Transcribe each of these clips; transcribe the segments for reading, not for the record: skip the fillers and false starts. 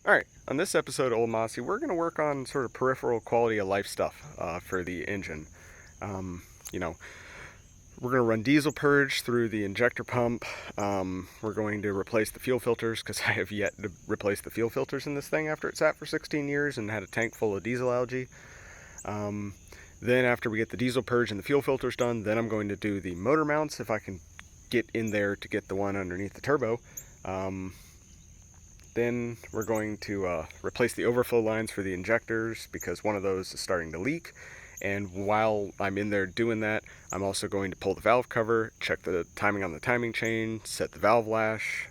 Alright, on this episode of Ol Mossy, we're going to work on sort of peripheral quality of life stuff for the engine. Um, you know, we're going to run diesel purge through the injector pump. We're going to replace the fuel filters because I have yet to replace the fuel filters in this thing after it sat for 16 years and had a tank full of diesel algae. Then after we get the diesel purge and the fuel filters done, then I'm going to do the motor mounts if I can get in there to get the one underneath the turbo. Then we're going to replace the overflow lines for the injectors because one of those is starting to leak. And while I'm in there doing that, I'm also going to pull the valve cover, check the timing on the timing chain, set the valve lash,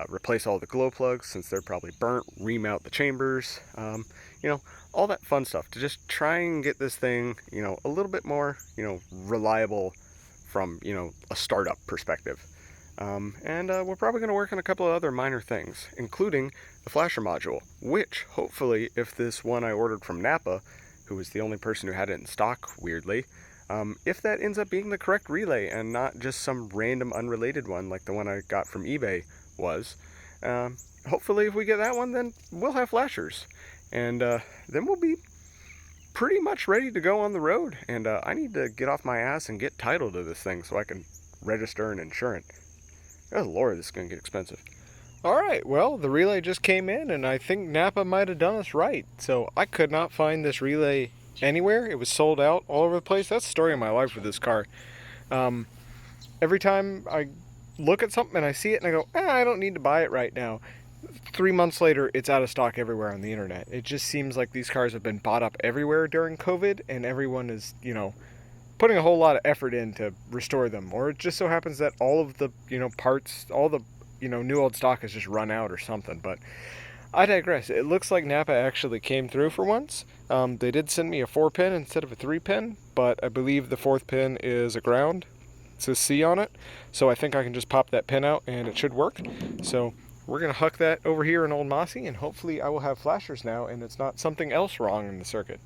replace all the glow plugs since they're probably burnt, remount the chambers, all that fun stuff to just try and get this thing, a little bit more, reliable from, a startup perspective. We're probably going to work on a couple of other minor things, including the flasher module, which hopefully, if this one I ordered from Napa, who was the only person who had it in stock, weirdly, if that ends up being the correct relay and not just some random unrelated one like the one I got from eBay was, hopefully if we get that one, then we'll have flashers. And then we'll be pretty much ready to go on the road. And I need to get off my ass and get title to this thing so I can register and insure it. Oh Lord, this is going to get expensive. Alright, well, the relay just came in, and I think Napa might have done us right. So I could not find this relay anywhere. It was sold out all over the place. That's the story of my life with this car. Every time I look at something and I see it and I go, I don't need to buy it right now. 3 months later, it's out of stock everywhere on the internet. It just seems like these cars have been bought up everywhere during COVID, and everyone is, putting a whole lot of effort in to restore them. Or it just so happens that all of the, parts, all the, new old stock has just run out or something. But I digress. It looks like Napa actually came through for once. They did send me a 4-pin instead of a 3-pin, but I believe the 4th pin is a ground. It says C on it. So I think I can just pop that pin out and it should work. So we're going to huck that over here in Ol Mossy, and hopefully I will have flashers now and it's not something else wrong in the circuit.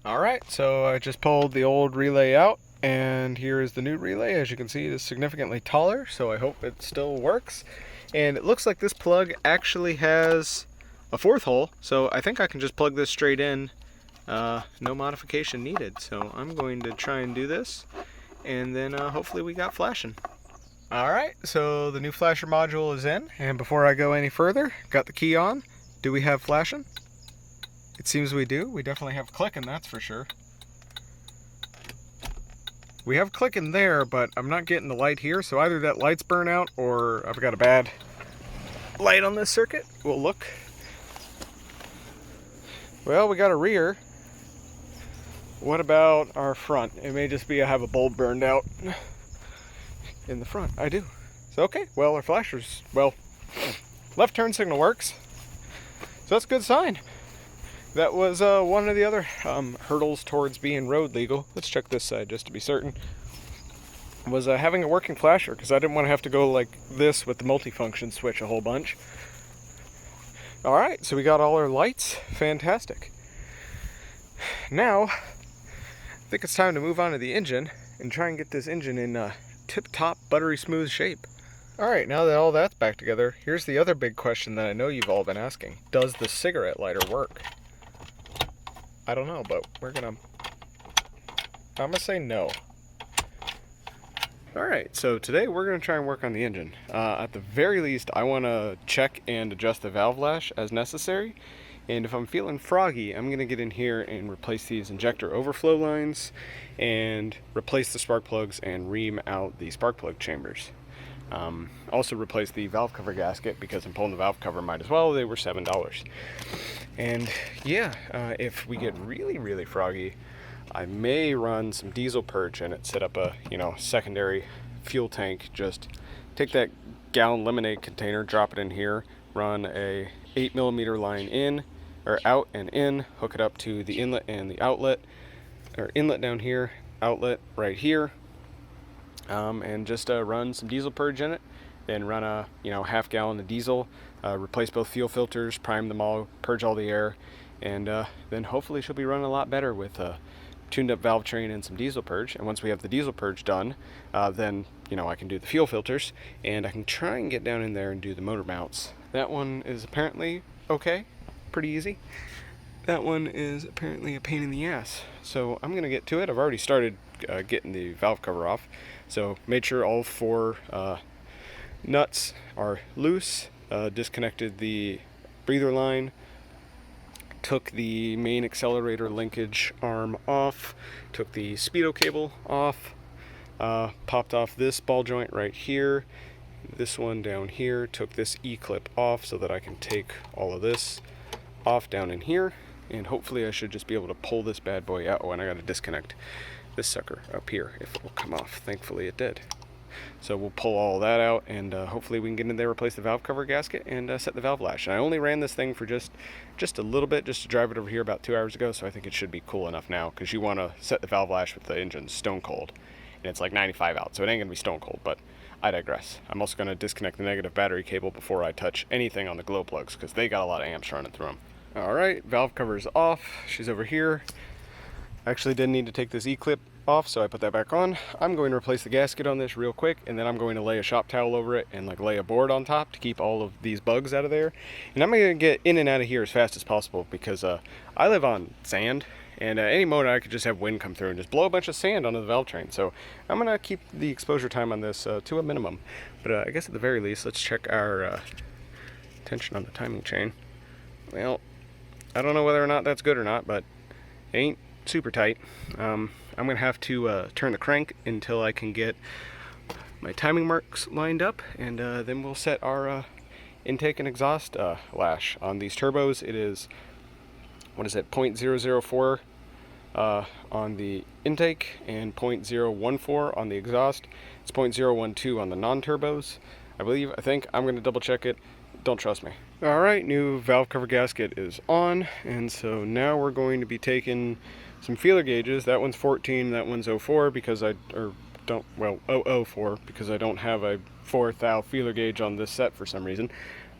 Alright, so I just pulled the old relay out, and here is the new relay. As you can see, it is significantly taller, so I hope it still works. And it looks like this plug actually has a 4th hole, so I think I can just plug this straight in, no modification needed. So I'm going to try and do this, and then hopefully we got flashing. Alright, so the new flasher module is in, and before I go any further, got the key on. Do we have flashing? It seems we do. We definitely have clicking, that's for sure. We have clicking there, but I'm not getting the light here, so either that light's burnt out or I've got a bad light on this circuit. We'll look. Well, we got a rear. What about our front? It may just be I have a bulb burned out in the front. I do. So, okay, well, our flashers, left turn signal works. So that's a good sign. That was one of the other hurdles towards being road legal. Let's check this side just to be certain. Was having a working flasher, because I didn't want to have to go like this with the multifunction switch a whole bunch. Alright, so we got all our lights. Fantastic. Now, I think it's time to move on to the engine and try and get this engine in tip-top, buttery smooth shape. Alright, now that all that's back together, here's the other big question that I know you've all been asking. Does the cigarette lighter work? I don't know, but I'm gonna say no. Alright, so today we're gonna try and work on the engine. At the very least, I wanna check and adjust the valve lash as necessary. And if I'm feeling froggy, I'm gonna get in here and replace these injector overflow lines and replace the spark plugs and ream out the spark plug chambers. Also replace the valve cover gasket because I'm pulling the valve cover, might as well. They were $7. And yeah, if we get really, really froggy, I may run some diesel purge in it, set up a, secondary fuel tank, just take that gallon lemonade container, drop it in here, run a 8mm line in, or out and in, hook it up to the inlet and the outlet, or inlet down here, outlet right here, and just run some diesel purge in it, then run a, half gallon of diesel, replace both fuel filters, prime them all, purge all the air, and then hopefully she'll be running a lot better with tuned up valve train and some diesel purge. And once we have the diesel purge done, then you know, I can do the fuel filters, and I can try and get down in there and do the motor mounts. That one is apparently okay, pretty easy. That one is apparently a pain in the ass, so I'm gonna get to it. I've already started getting the valve cover off, so made sure all 4 nuts are loose, disconnected the breather line, took the main accelerator linkage arm off, took the speedo cable off, popped off this ball joint right here, this one down here, took this E-clip off so that I can take all of this off down in here, and hopefully I should just be able to pull this bad boy out. Oh, and I got to disconnect this sucker up here if it will come off. Thankfully it did. So we'll pull all that out, and hopefully we can get in there, replace the valve cover gasket, and set the valve lash. And I only ran this thing for just a little bit, just to drive it over here about 2 hours ago, so I think it should be cool enough now, because you want to set the valve lash with the engine stone cold, and it's like 95 out, so it ain't going to be stone cold, but I digress. I'm also going to disconnect the negative battery cable before I touch anything on the glow plugs, because they got a lot of amps running through them. Alright, valve cover's off. She's over here. I actually didn't need to take this E-clip off, so I put that back on. I'm going to replace the gasket on this real quick, and then I'm going to lay a shop towel over it and like lay a board on top to keep all of these bugs out of there. And I'm going to get in and out of here as fast as possible, because I live on sand, and any moment I could just have wind come through and just blow a bunch of sand onto the valve train. So I'm going to keep the exposure time on this to a minimum. But I guess at the very least, let's check our tension on the timing chain. Well, I don't know whether or not that's good or not, but it ain't super tight. I'm gonna have to turn the crank until I can get my timing marks lined up, and then we'll set our intake and exhaust lash on these turbos. It is, what is it, 0.004 on the intake and 0.014 on the exhaust. It's 0.012 on the non-turbos, I think. I'm gonna double check it. Don't trust me. Alright, new valve cover gasket is on, and so now we're going to be taking some feeler gauges. That one's 14, that one's 04 because 004 because I don't have a 4 thou feeler gauge on this set for some reason.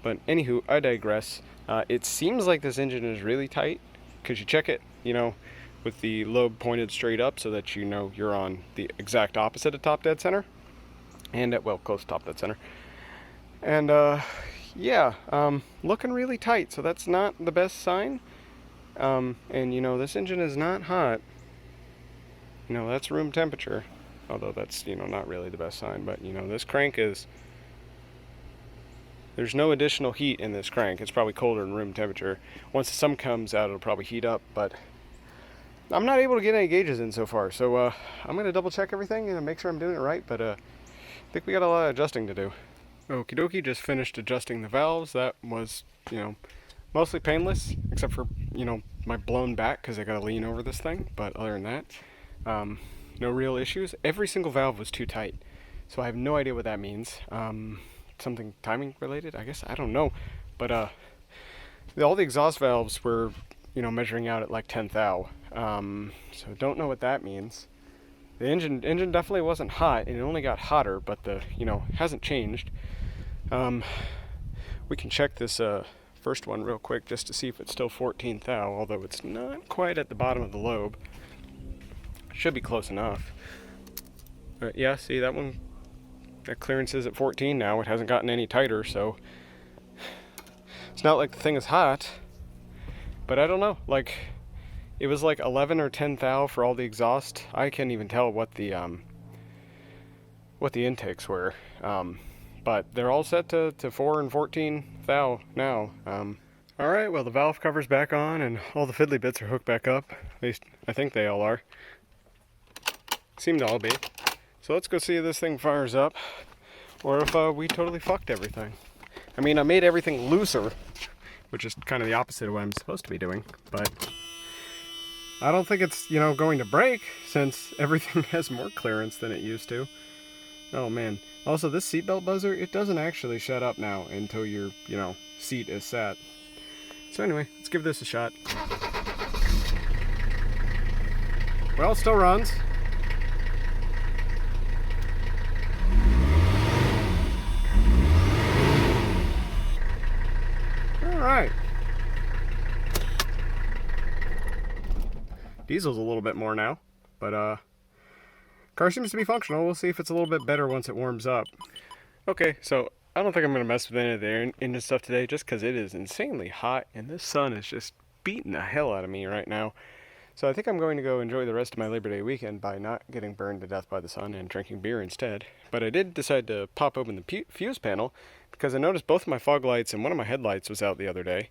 But anywho, I digress. It seems like this engine is really tight, because you check it, you know, with the lobe pointed straight up so that you know you're on the exact opposite of top dead center, and at, well, close to top dead center. And yeah, looking really tight, so that's not the best sign. And you know, this engine is not hot. You know, that's room temperature, although that's, you know, not really the best sign. But you know, this crank is, there's no additional heat in this crank. It's probably colder than room temperature. Once the sun comes out, it'll probably heat up, but I'm not able to get any gauges in so far. So I'm gonna double check everything and make sure I'm doing it right, but I think we got a lot of adjusting to do. Okie dokie, just finished adjusting the valves. That was, you know, mostly painless, except for, you know, my blown back because I got to lean over this thing. But other than that, no real issues. Every single valve was too tight, so I have no idea what that means. Something timing related, I guess. I don't know. But all the exhaust valves were, you know, measuring out at like 10 thou. So don't know what that means. The engine definitely wasn't hot, and it only got hotter, but the, you know, hasn't changed. We can check this first one real quick just to see if it's still 14 thou, although it's not quite at the bottom of the lobe. Should be close enough. But yeah, see that one, that clearance is at 14 now. It hasn't gotten any tighter, so it's not like the thing is hot, but I don't know, like, it was like 11 or 10 thou for all the exhaust. I can't even tell what the intakes were. But they're all set to 4 and 14 thou now. Alright, well, the valve cover's back on and all the fiddly bits are hooked back up. At least I think they all are. Seem to all be. So let's go see if this thing fires up, or if we totally fucked everything. I mean, I made everything looser, which is kind of the opposite of what I'm supposed to be doing, but I don't think it's, you know, going to break, since everything has more clearance than it used to. Oh man. Also, this seatbelt buzzer, it doesn't actually shut up now until your, you know, seat is set. So anyway, let's give this a shot. Well, it still runs. Alright. Diesel's a little bit more now, but car seems to be functional. We'll see if it's a little bit better once it warms up. Okay, so I don't think I'm going to mess with any of the engine stuff today just because it is insanely hot and this sun is just beating the hell out of me right now. So I think I'm going to go enjoy the rest of my Labor Day weekend by not getting burned to death by the sun and drinking beer instead. But I did decide to pop open the fuse panel because I noticed both of my fog lights and one of my headlights was out the other day.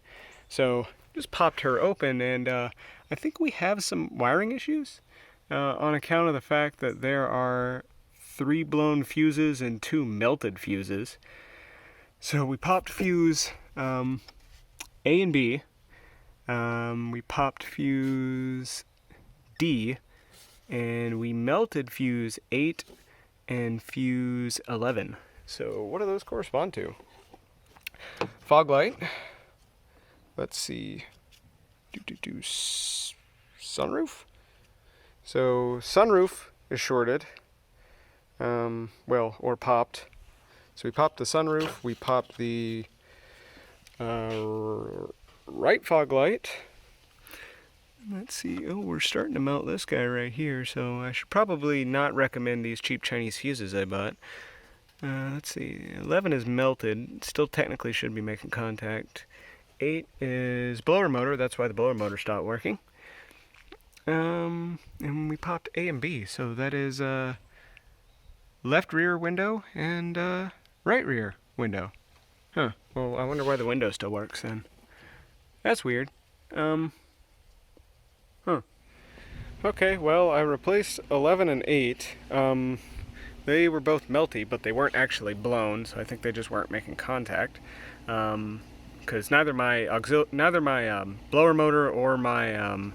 So just popped her open, and I think we have some wiring issues on account of the fact that there are 3 blown fuses and 2 melted fuses. So we popped fuse A and B. We popped fuse D, and we melted fuse 8 and fuse 11. So what do those correspond to? Fog light. Let's see. Sunroof. So sunroof is shorted. Well, or popped. So we popped the sunroof. We popped the right fog light. Let's see. Oh, we're starting to melt this guy right here. So I should probably not recommend these cheap Chinese fuses I bought. Let's see. 11 is melted. Still technically should be making contact. 8 is blower motor. That's why the blower motor stopped working. And we popped A and B. So that is left rear window and right rear window. Huh. Well, I wonder why the window still works then. That's weird. Huh. Okay, well, I replaced 11 and 8. They were both melty, but they weren't actually blown, so I think they just weren't making contact. Because neither my blower motor or my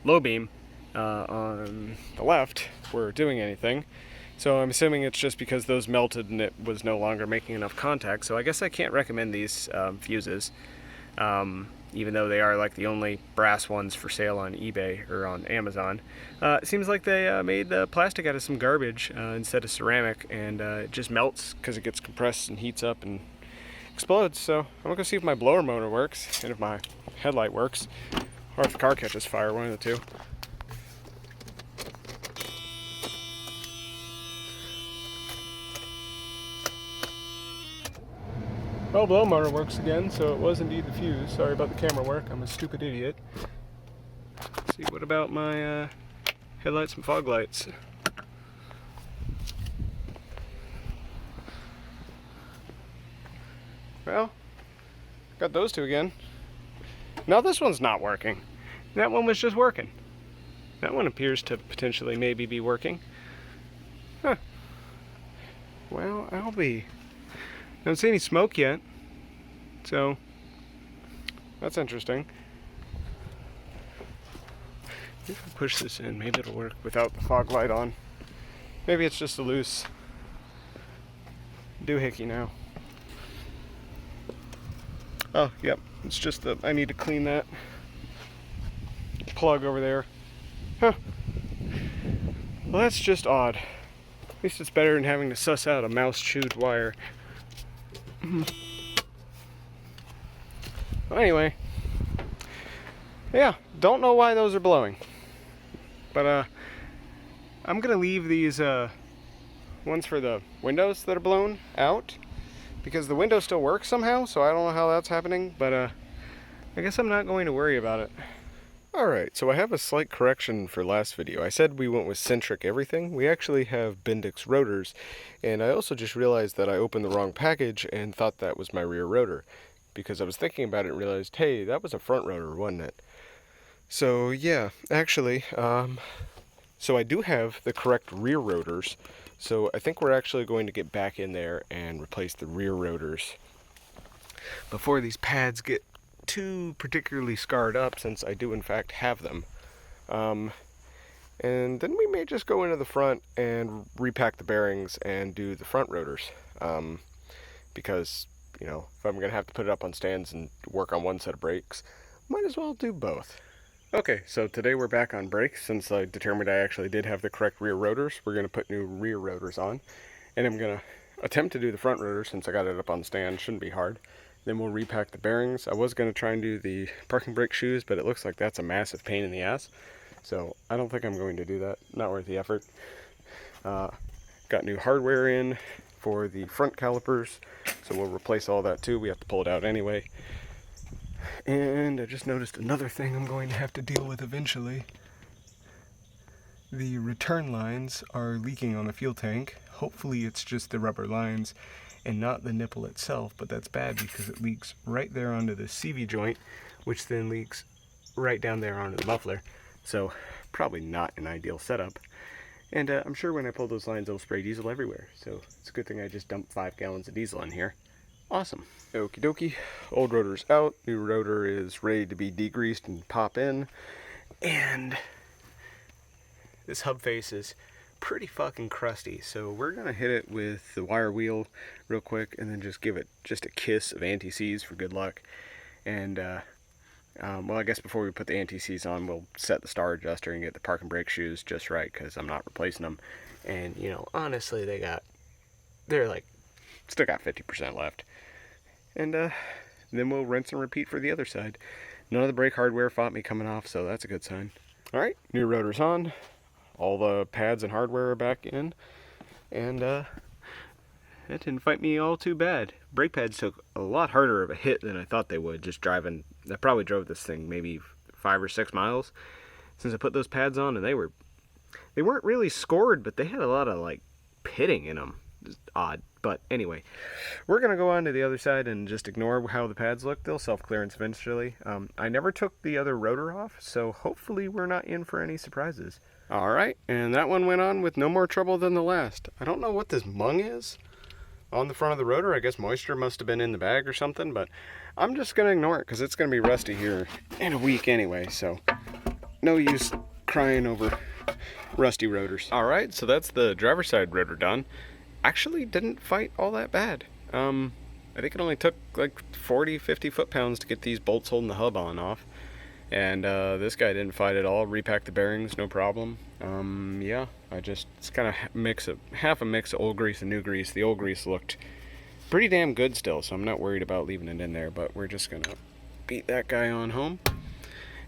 low beam on the left were doing anything. So I'm assuming it's just because those melted and it was no longer making enough contact. So I guess I can't recommend these fuses, even though they are like the only brass ones for sale on eBay or on Amazon. It seems like they made the plastic out of some garbage instead of ceramic, and it just melts because it gets compressed and heats up and explodes. So I'm gonna go see if my blower motor works and if my headlight works, or if the car catches fire, one of the two. Well, blower motor works again, so it was indeed the fuse. Sorry about the camera work, I'm a stupid idiot. Let's see, what about my headlights and fog lights? Well, got those two again. Now this one's not working. That one was just working. That one appears to potentially maybe be working. Huh. Well, I'll be. Don't see any smoke yet, so that's interesting. If I push this in, maybe it'll work without the fog light on. Maybe it's just a loose doohickey now. Oh, yep, it's just that I need to clean that plug over there. Huh. Well, that's just odd. At least it's better than having to suss out a mouse-chewed wire. Well, anyway, yeah, don't know why those are blowing, but I'm gonna leave these ones for the windows that are blown out because the window still works somehow, so I don't know how that's happening, but I guess I'm not going to worry about it. Alright, so I have a slight correction for last video. I said we went with centric everything. We actually have Bendix rotors, and I also just realized that I opened the wrong package and thought that was my rear rotor, because I was thinking about it and realized, hey, that was a front rotor, wasn't it? So yeah, actually, so I do have the correct rear rotors, so I think we're actually going to get back in there and replace the rear rotors before these pads get too particularly scarred up, since I do in fact have them. And then we may just go into the front and repack the bearings and do the front rotors, because, you know, if I'm gonna have to put it up on stands and work on one set of brakes, might as well do both. Okay, so today we're back on brakes. Since I determined I actually did have the correct rear rotors, we're gonna put new rear rotors on, and I'm gonna attempt to do the front rotor since I got it up on the stand. Shouldn't be hard. Then we'll repack the bearings. I was going to try and do the parking brake shoes, but it looks like that's a massive pain in the ass. So I don't think I'm going to do that. Not worth the effort. Got new hardware in for the front calipers, so we'll replace all that too. We have to pull it out anyway. And I just noticed another thing I'm going to have to deal with eventually. The return lines are leaking on the fuel tank. Hopefully it's just the rubber lines and not the nipple itself, but that's bad because it leaks right there onto the CV joint, which then leaks right down there onto the muffler. So probably not an ideal setup. And I'm sure when I pull those lines it'll spray diesel everywhere. So it's a good thing I just dumped 5 gallons of diesel in here. Awesome. Okie dokie. Old rotor's out. New rotor is ready to be degreased and pop in. And this hub face is pretty fucking crusty, so we're gonna hit it with the wire wheel real quick and then just give it just a kiss of anti-seize for good luck. And well, I guess before we put the anti-seize on, we'll set the star adjuster and get the park and brake shoes just right, because I'm not replacing them. And you know, honestly, they're like still got 50% left. And then we'll rinse and repeat for the other side. None of the brake hardware fought me coming off, so that's a good sign. All right, new rotor's on. All the pads and hardware are back in, and that didn't fight me all too bad. Brake pads took a lot harder of a hit than I thought they would just driving. I probably drove this thing maybe 5 or 6 miles since I put those pads on, and they weren't really scored, but they had a lot of like pitting in them. Just odd. But anyway, we're gonna go on to the other side and just ignore how the pads look. They'll self-clearance eventually. I never took the other rotor off, so hopefully we're not in for any surprises. Alright, and that one went on with no more trouble than the last. I don't know what this mung is on the front of the rotor. I guess moisture must have been in the bag or something, but I'm just going to ignore it because it's going to be rusty here in a week anyway, so no use crying over rusty rotors. Alright, so that's the driver's side rotor done. Actually didn't fight all that bad. I think it only took like 40-50 foot-pounds to get these bolts holding the hub on off. And this guy didn't fight at all. Repacked the bearings, no problem. Yeah, it's kind of half a mix of old grease and new grease. The old grease looked pretty damn good still, so I'm not worried about leaving it in there, but we're just gonna beat that guy on home.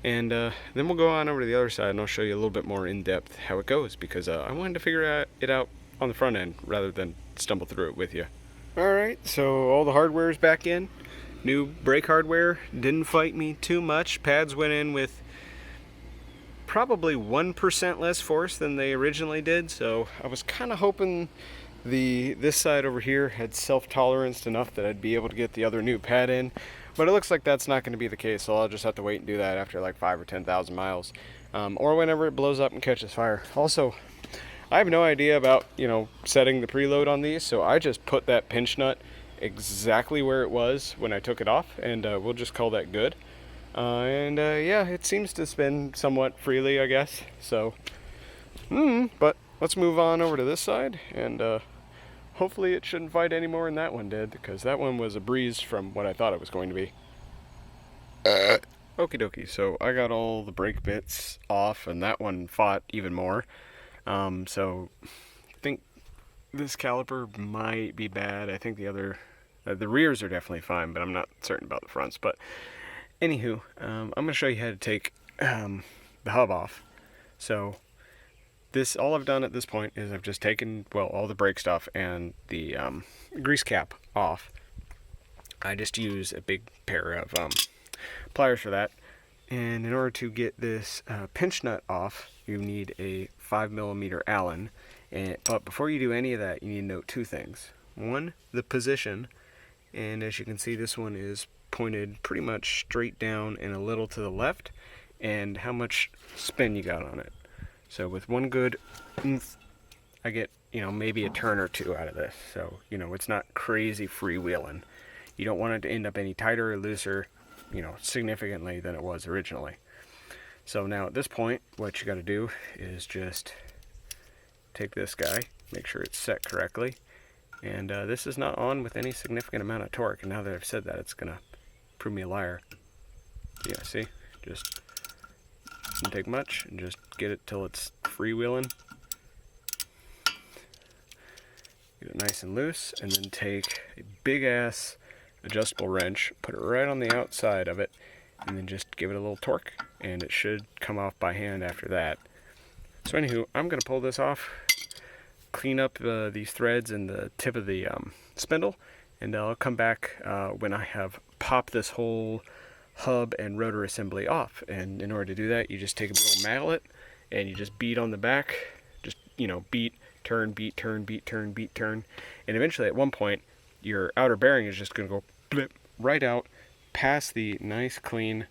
And then we'll go on over to the other side and I'll show you a little bit more in depth how it goes, because I wanted to figure it out on the front end rather than stumble through it with you. Alright, so all the hardware is back in. New brake hardware didn't fight me too much. Pads went in with probably 1% less force than they originally did, so I was kind of hoping this side over here had self-toleranced enough that I'd be able to get the other new pad in, but it looks like that's not going to be the case, so I'll just have to wait and do that after like 5 or 10,000 miles, or whenever it blows up and catches fire. Also, I have no idea about, setting the preload on these, so I just put that pinch nut exactly where it was when I took it off, and we'll just call that good. Yeah, it seems to spin somewhat freely, I guess. So, but let's move on over to this side, and hopefully it shouldn't fight any more than that one did, because that one was a breeze from what I thought it was going to be. Okie dokie, so I got all the brake bits off, and that one fought even more. So I think this caliper might be bad. I think the rears are definitely fine, but I'm not certain about the fronts. But anywho, I'm going to show you how to take the hub off. So all I've done at this point is I've just taken, all the brake stuff and the grease cap off. I just use a big pair of pliers for that. And in order to get this pinch nut off, you need a 5mm Allen. But before you do any of that, you need to note 2 things. One, the position. And as you can see, this one is pointed pretty much straight down and a little to the left, and how much spin you got on it. So with one good oomph, I get, maybe a turn or 2 out of this. So, it's not crazy freewheeling. You don't want it to end up any tighter or looser, significantly than it was originally. So now at this point, what you got to do is just take this guy, make sure it's set correctly. And this is not on with any significant amount of torque. And now that I've said that, it's going to prove me a liar. Yeah, see? Just doesn't take much, and just get it till it's freewheeling. Get it nice and loose, and then take a big ass adjustable wrench, put it right on the outside of it, and then just give it a little torque, and it should come off by hand after that. So anywho, I'm going to pull this off, clean up these threads and the tip of the spindle, and I'll come back when I have popped this whole hub and rotor assembly off. And in order to do that, you just take a little mallet and you just beat on the back, just, you know, beat, turn, beat, turn, beat, turn, beat, turn, and eventually at one point your outer bearing is just going to go blip right out past the nice clean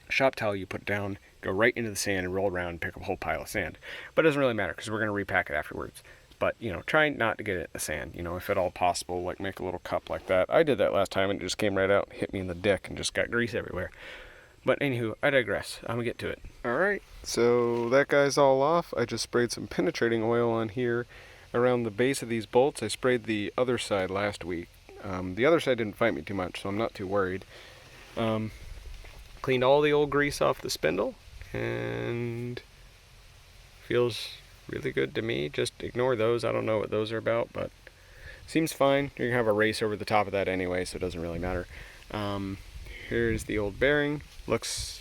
shop towel you put down, go right into the sand and roll around and pick up a whole pile of sand. But it doesn't really matter because we're going to repack it afterwards. But, you know, try not to get it in the sand, you know, if at all possible, like make a little cup like that. I did that last time and it just came right out, hit me in the dick, and just got grease everywhere. But anywho, I digress. I'm going to get to it. Alright, so that guy's all off. I just sprayed some penetrating oil on here around the base of these bolts. I sprayed the other side last week. The other side didn't fight me too much, so I'm not too worried. Cleaned all the old grease off the spindle, and feels really good to me. Just ignore those. I don't know what those are about, but seems fine. You're gonna have a race over the top of that anyway, so it doesn't really matter. Here's the old bearing. Looks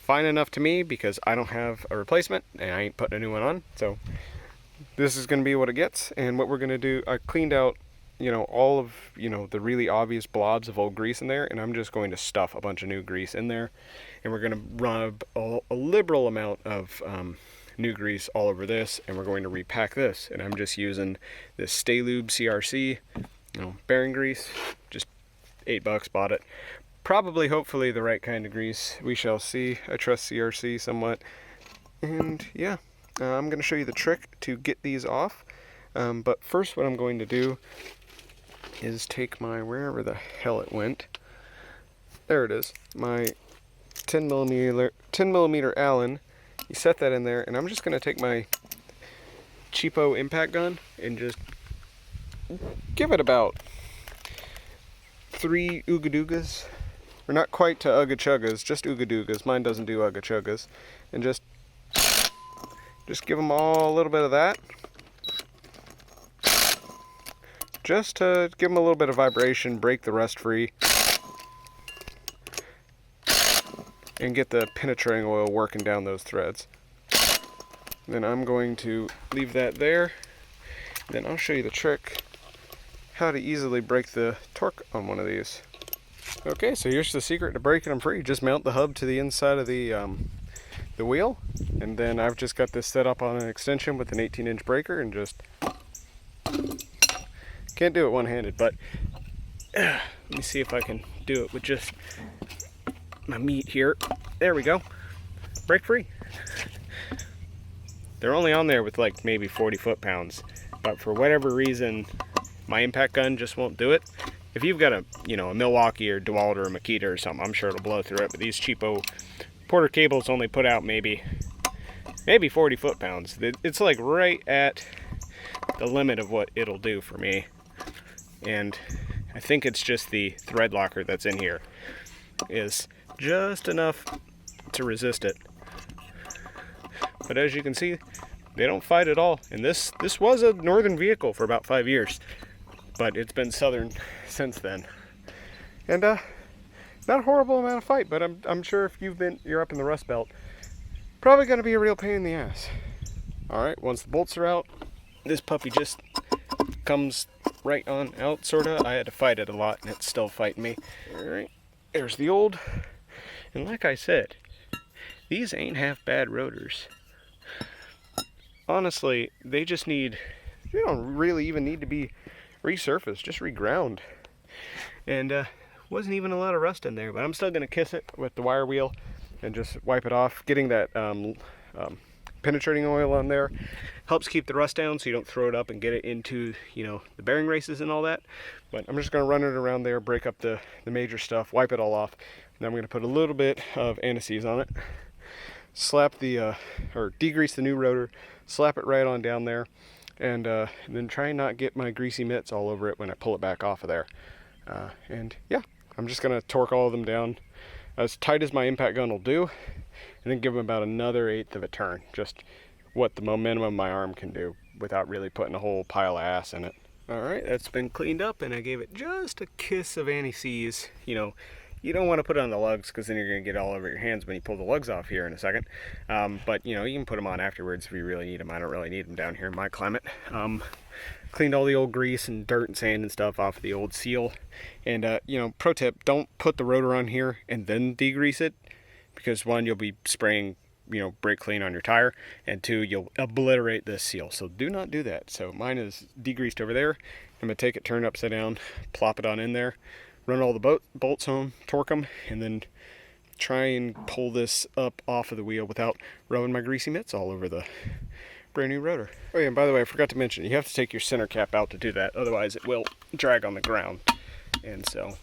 fine enough to me because I don't have a replacement and I ain't putting a new one on. So this is gonna be what it gets. And what we're gonna do, I cleaned out, you know, all of, you know, the really obvious blobs of old grease in there, and I'm just going to stuff a bunch of new grease in there, and we're going to rub a liberal amount of new grease all over this, and we're going to repack this. And I'm just using this Stay Lube CRC, you know, bearing grease, just $8, bought it. Probably, hopefully, the right kind of grease. We shall see. I trust CRC somewhat. And yeah, I'm going to show you the trick to get these off. But first, what I'm going to do is take my, wherever the hell it went, there it is, my 10 millimeter Allen. You set that in there, and I'm just going to take my cheapo impact gun and just give it about 3 ooga-doogas, or not quite to ugga-chuggas, just ooga-doogas. Mine doesn't do ugga-chuggas. And just give them all a little bit of that, just to give them a little bit of vibration, break the rust free, and get the penetrating oil working down those threads. Then I'm going to leave that there. Then I'll show you the trick, how to easily break the torque on one of these. Okay, so here's the secret to breaking them free. Just mount the hub to the inside of the wheel, and then I've just got this set up on an extension with an 18-inch breaker, and just can't do it one-handed, but let me see if I can do it with just my meat here. There we go. Break free. They're only on there with like maybe 40 foot-pounds, but for whatever reason, my impact gun just won't do it. If you've got a, you know, a Milwaukee or DeWalt or a Makita or something, I'm sure it'll blow through it, but these cheapo Porter cables only put out maybe 40 foot-pounds. It's like right at the limit of what it'll do for me. And I think it's just the thread locker that's in here is just enough to resist it. But as you can see, they don't fight at all. And this was a northern vehicle for about 5 years, but it's been southern since then. And not a horrible amount of fight, but I'm sure if you're up in the Rust Belt, probably gonna be a real pain in the ass. All right, once the bolts are out, this puppy just comes right on out, sorta. I had to fight it a lot, and it's still fighting me. All right, there's the old. And like I said, these ain't half bad rotors. Honestly, they don't really even need to be resurfaced, just reground. And wasn't even a lot of rust in there, but I'm still gonna kiss it with the wire wheel and just wipe it off. Getting that penetrating oil on there helps keep the rust down, so you don't throw it up and get it into, you know, the bearing races and all that. But I'm just gonna run it around there, break up the major stuff, wipe it all off. And I'm gonna put a little bit of anti-seize on it, slap the or degrease the new rotor, slap it right on down there, and then try and not get my greasy mitts all over it when I pull it back off of there. And yeah, I'm just gonna torque all of them down as tight as my impact gun will do, and then give them about another 1/8 of a turn, just what the momentum of my arm can do without really putting a whole pile of ass in it. All right, that's been cleaned up, and I gave it just a kiss of anti-seize, you know, You don't want to put it on the lugs because then you're going to get all over your hands when you pull the lugs off here in a second. But you know, you can put them on afterwards if you really need them. I don't really need them down here in my climate. Cleaned all the old grease and dirt and sand and stuff off of the old seal. And you know, pro tip, don't put the rotor on here and then degrease it, because one, you'll be spraying, you know, brake clean on your tire, and two, you'll obliterate this seal. So do not do that. So mine is degreased over there. I'm going to take it, turn it upside down, plop it on in there, run all the bolts home, torque them, and then try and pull this up off of the wheel without rubbing my greasy mitts all over the brand new rotor. Oh yeah, and by the way, I forgot to mention, you have to take your center cap out to do that, otherwise it will drag on the ground. And so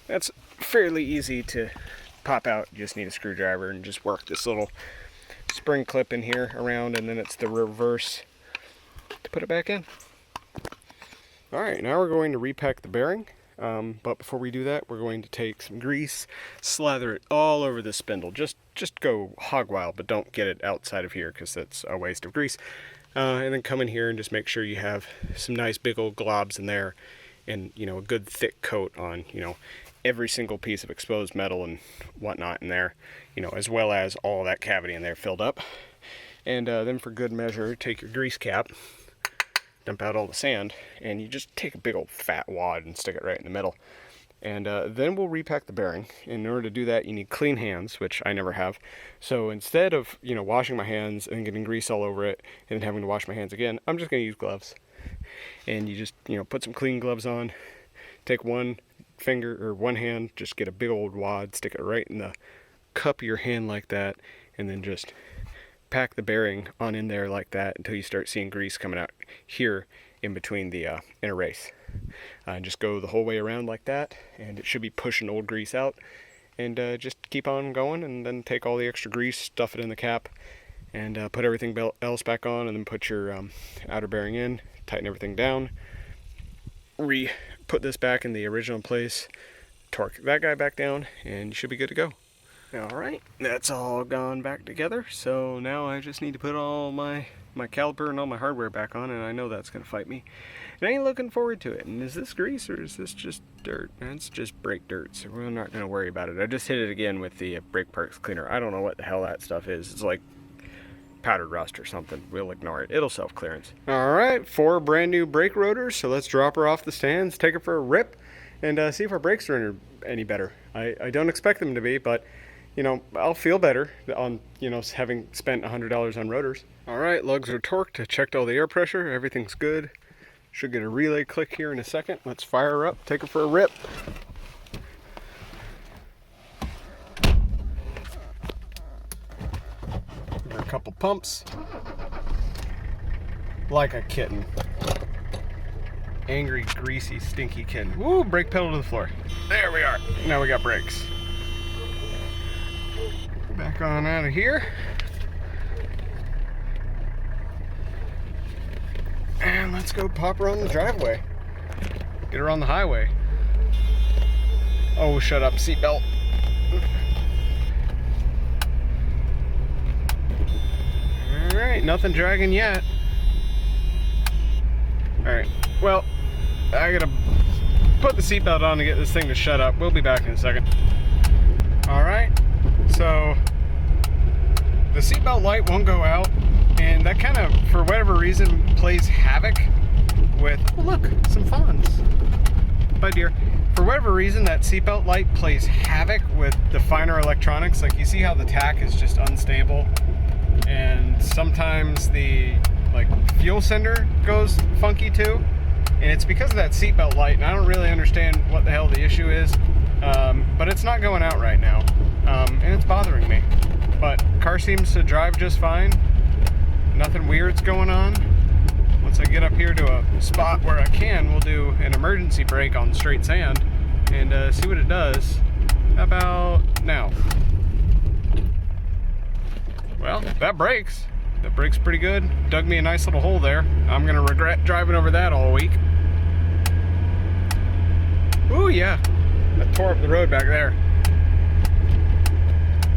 that's fairly easy to pop out. You just need a screwdriver and just work this little spring clip in here around, and then it's the reverse to put it back in. Alright, now we're going to repack the bearing. But before we do that, we're going to take some grease, slather it all over the spindle. Just go hog wild, but don't get it outside of here because that's a waste of grease. And then come in here and just make sure you have some nice big old globs in there, and you know, a good thick coat on, you know, every single piece of exposed metal and whatnot in there, you know, as well as all that cavity in there filled up. And then for good measure, take your grease cap, dump out all the sand, and you just take a big old fat wad and stick it right in the middle. And then we'll repack the bearing. In order to do that, you need clean hands, which I never have. So instead of, you know, washing my hands and getting grease all over it and then having to wash my hands again, I'm just going to use gloves. And you just, you know, put some clean gloves on, take one finger or one hand, just get a big old wad, stick it right in the cup of your hand like that, and then just pack the bearing on in there like that until you start seeing grease coming out here in between the inner race. And just go the whole way around like that, and it should be pushing old grease out. And just keep on going, and then take all the extra grease, stuff it in the cap, and put everything else back on, and then put your outer bearing in, tighten everything down, put this back in the original place, torque that guy back down, and you should be good to go. Alright, that's all gone back together, so now I just need to put all my caliper and all my hardware back on, and I know that's going to fight me. And I ain't looking forward to it. And is this grease or is this just dirt? It's just brake dirt, so we're not going to worry about it. I just hit it again with the brake parts cleaner. I don't know what the hell that stuff is. It's like powdered rust or something. We'll ignore it. It'll self-clearance. Alright, 4 brand new brake rotors, so let's drop her off the stands, take her for a rip, and see if our brakes are any better. I don't expect them to be, but you know, I'll feel better on, you know, having spent $100 on rotors. Alright, lugs are torqued. I checked all the air pressure. Everything's good. Should get a relay click here in a second. Let's fire her up, take her for a rip. Give her a couple pumps. Like a kitten. Angry, greasy, stinky kitten. Woo, brake pedal to the floor. There we are. Now we got brakes. Back on out of here. And let's go pop her on the driveway. Get her on the highway. Oh, shut up, seatbelt. Alright, nothing dragging yet. Alright, well, I gotta put the seatbelt on to get this thing to shut up. We'll be back in a second. Alright, so the seatbelt light won't go out, and that kind of, for whatever reason, plays havoc with, oh look, some fawns. Bye dear. For whatever reason, that seatbelt light plays havoc with the finer electronics. Like, you see how the tack is just unstable, and sometimes the fuel sender goes funky too, and it's because of that seatbelt light, and I don't really understand what the hell the issue is, but it's not going out right now, and it's bothering me. But car seems to drive just fine. Nothing weird's going on. Once I get up here to a spot where I can, we'll do an emergency brake on straight sand and see what it does. How about now? Well, that brakes. That brakes pretty good. Dug me a nice little hole there. I'm gonna regret driving over that all week. Ooh yeah, that tore up the road back there.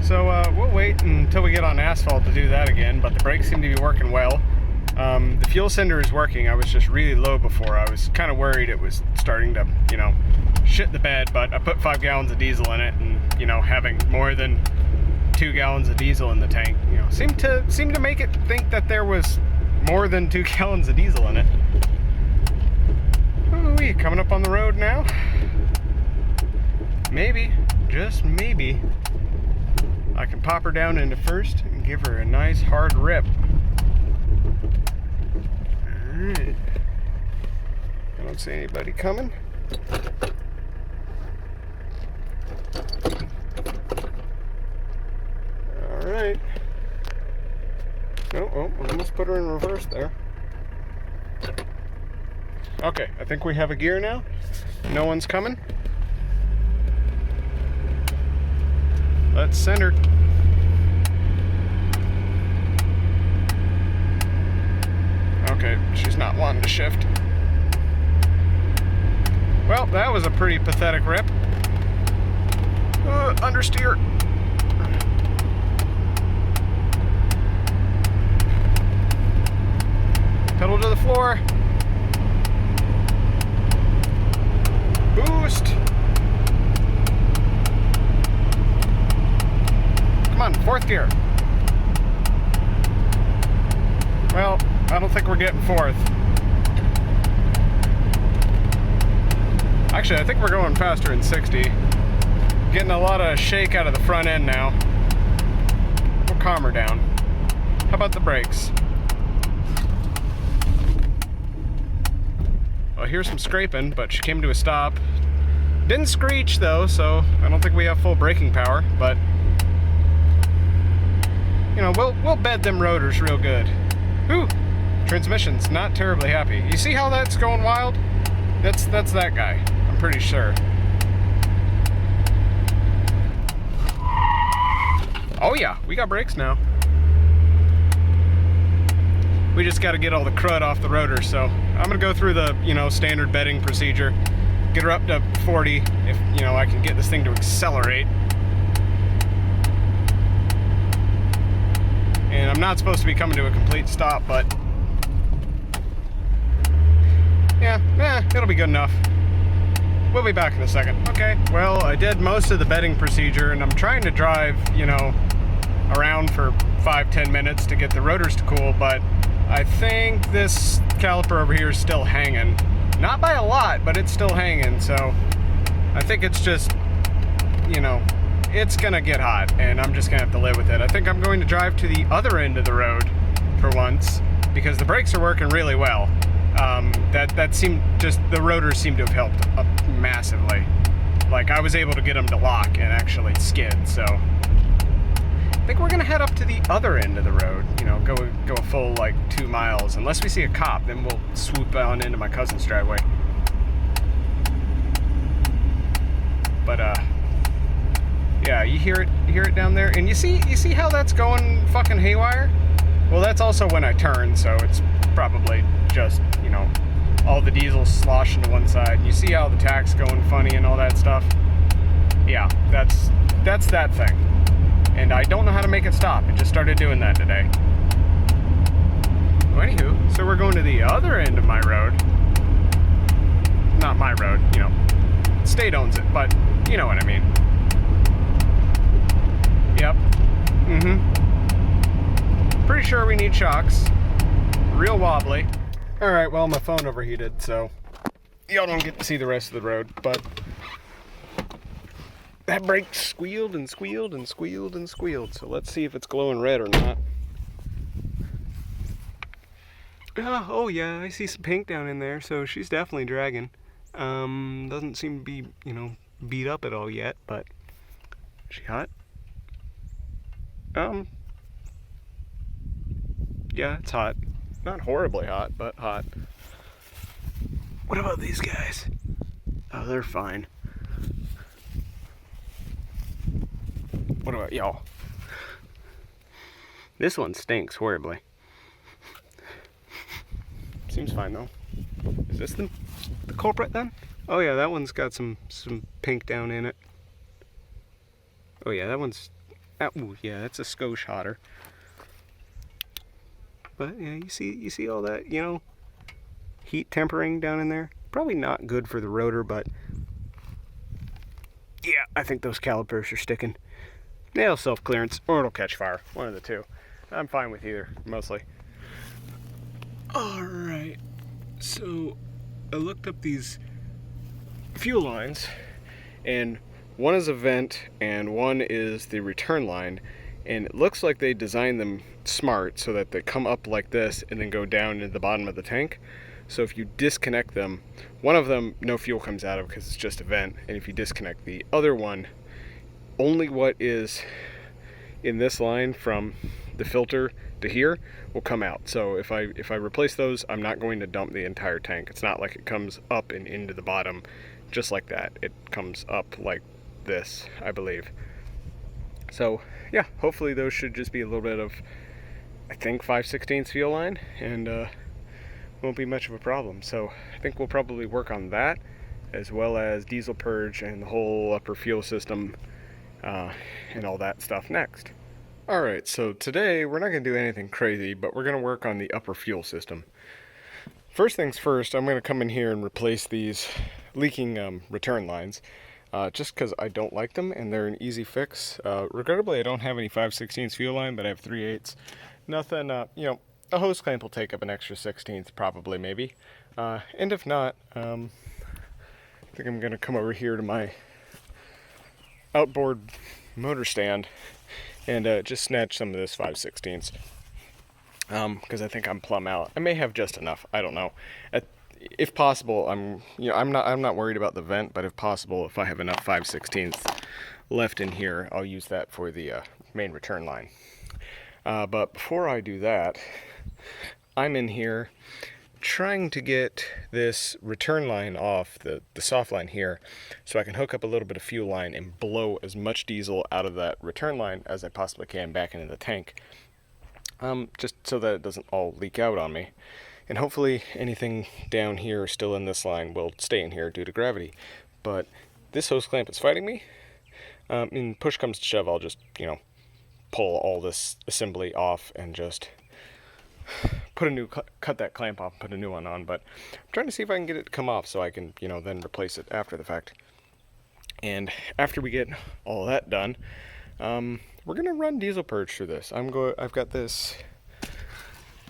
So we'll wait until we get on asphalt to do that again, but the brakes seem to be working well. The fuel sender is working. I was just really low before. I was kind of worried it was starting to, you know, shit the bed, but I put 5 gallons of diesel in it, and you know, having more than 2 gallons of diesel in the tank, you know, seemed to make it think that there was more than 2 gallons of diesel in it. Ooh, coming up on the road now. Maybe, just maybe, I can pop her down into first and give her a nice hard rip. Alright. I don't see anybody coming. Alright. Oh, I almost put her in reverse there. Okay, I think we have a gear now. No one's coming. Let's center. Okay, she's not wanting to shift. Well, that was a pretty pathetic rip. Understeer. Pedal to the floor. Boost. Come on, 4th gear. Well, I don't think we're getting 4th. Actually, I think we're going faster than 60. Getting a lot of shake out of the front end now. We'll calm her down. How about the brakes? Well, here's some scraping, but she came to a stop. Didn't screech though, so I don't think we have full braking power, but you know, we'll bed them rotors real good. Whew, transmission's not terribly happy. You see how that's going wild? That's that guy, I'm pretty sure. Oh yeah, we got brakes now. We just got to get all the crud off the rotor, so I'm gonna go through the, you know, standard bedding procedure, get her up to 40 if, you know, I can get this thing to accelerate. And I'm not supposed to be coming to a complete stop, but yeah, it'll be good enough. We'll be back in a second. Okay, well, I did most of the bedding procedure, and I'm trying to drive, you know, around for 5-10 minutes to get the rotors to cool, but I think this caliper over here is still hanging. Not by a lot, but it's still hanging, so I think it's just, you know, it's gonna get hot, and I'm just gonna have to live with it. I think I'm going to drive to the other end of the road for once, because the brakes are working really well. That seemed, just, the rotors seem to have helped massively. Like, I was able to get them to lock and actually skid, so I think we're gonna head up to the other end of the road, you know, go a full like 2 miles. Unless we see a cop, then we'll swoop on into my cousin's driveway. But yeah, you hear it down there, and you see how that's going fucking haywire? Well, that's also when I turn, so it's probably just, you know, all the diesel sloshing to one side. You see how the tach's going funny and all that stuff? Yeah, that's that thing. And I don't know how to make it stop. It just started doing that today. Well, anywho, so we're going to the other end of my road. Not my road, you know. State owns it, but you know what I mean. Yep. Pretty sure we need shocks. Real wobbly. Alright, well, my phone overheated, so y'all don't get to see the rest of the road, but that brake squealed and squealed and squealed and squealed, so let's see if it's glowing red or not. Oh yeah, I see some pink down in there, so she's definitely dragging. Doesn't seem to be, you know, beat up at all yet, but is she hot? Yeah, it's hot. Not horribly hot, but hot. What about these guys? Oh, they're fine. What about y'all? This one stinks horribly. Seems fine though. Is this the culprit then? Oh yeah, that one's got some pink down in it. Oh yeah, that one's... ooh, yeah, that's a skosh hotter. But yeah, you see all that, you know, heat tempering down in there. Probably not good for the rotor, but Yeah, I think those calipers are sticking. It'll self-clearance, or it'll catch fire. One of the two. I'm fine with either, mostly. Alright, so I looked up these fuel lines, and one is a vent and one is the return line, and it looks like they designed them smart so that they come up like this and then go down into the bottom of the tank. So if you disconnect them, one of them no fuel comes out of because it's just a vent, and if you disconnect the other one, only what is in this line from the filter to here will come out. So if I replace those, I'm not going to dump the entire tank. It's not like it comes up and into the bottom just like that. It comes up like this, I believe. So yeah, hopefully those should just be a little bit of, I think, 5/16 fuel line, and won't be much of a problem. So I think we'll probably work on that, as well as diesel purge and the whole upper fuel system and all that stuff next. Alright, so today we're not going to do anything crazy, but we're going to work on the upper fuel system. First things first, I'm going to come in here and replace these leaking return lines, just because I don't like them and they're an easy fix. Regrettably, I don't have any 5/16 fuel line, but I have 3/8. Nothing, you know, a hose clamp will take up an extra 16th probably, maybe. And if not, I think I'm going to come over here to my outboard motor stand and just snatch some of this 5/16, because I think I'm plumb out. I may have just enough. I don't know. If possible, I'm not worried about the vent, but if possible, if I have enough 5/16 left in here, I'll use that for the main return line. But before I do that, I'm in here trying to get this return line off, the soft line here, so I can hook up a little bit of fuel line and blow as much diesel out of that return line as I possibly can back into the tank, just so that it doesn't all leak out on me. And hopefully anything down here still in this line will stay in here due to gravity. But this hose clamp is fighting me. And push comes to shove, I'll just, pull all this assembly off and just cut that clamp off and put a new one on. But I'm trying to see if I can get it to come off so I can, then replace it after the fact. And after we get all that done, we're gonna run diesel purge through this. I've got this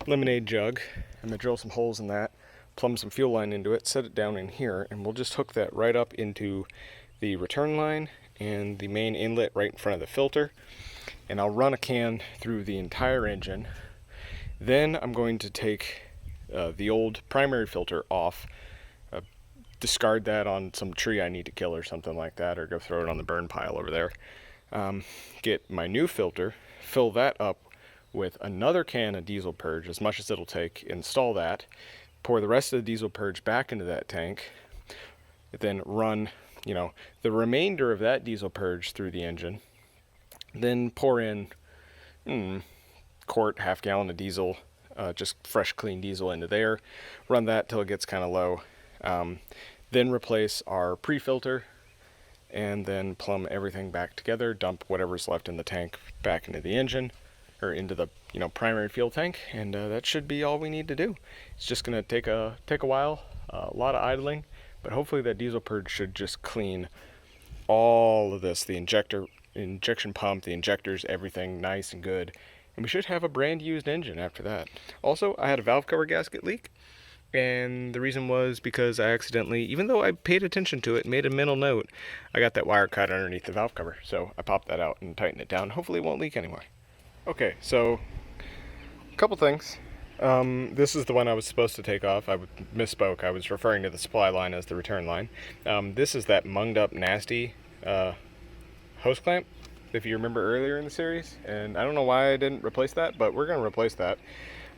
lemonade jug. I'm gonna drill some holes in that, plumb some fuel line into it, set it down in here, and we'll just hook that right up into the return line and the main inlet right in front of the filter. And I'll run a can through the entire engine. Then I'm going to take the old primary filter off, discard that on some tree I need to kill or something like that, or go throw it on the burn pile over there. Get my new filter, fill that up with another can of diesel purge, as much as it'll take, install that, pour the rest of the diesel purge back into that tank, then run, the remainder of that diesel purge through the engine, then pour in quart, half gallon of diesel, just fresh clean diesel into there, run that till it gets kind of low, then replace our pre-filter, and then plumb everything back together, dump whatever's left in the tank back into the engine, or into the primary fuel tank, and that should be all we need to do. It's just gonna take a while, a lot of idling, but hopefully that diesel purge should just clean all of this, the injection pump, the injectors, everything nice and good, and we should have a brand used engine after that. Also, I had a valve cover gasket leak, and the reason was because I accidentally, even though I paid attention to it, made a mental note, I got that wire cut underneath the valve cover, so I popped that out and tightened it down. Hopefully it won't leak anymore. Okay, so a couple things. This is the one I was supposed to take off. I misspoke. I was referring to the supply line as the return line. This is that munged up nasty hose clamp, if you remember earlier in the series, and I don't know why I didn't replace that, but we're going to replace that.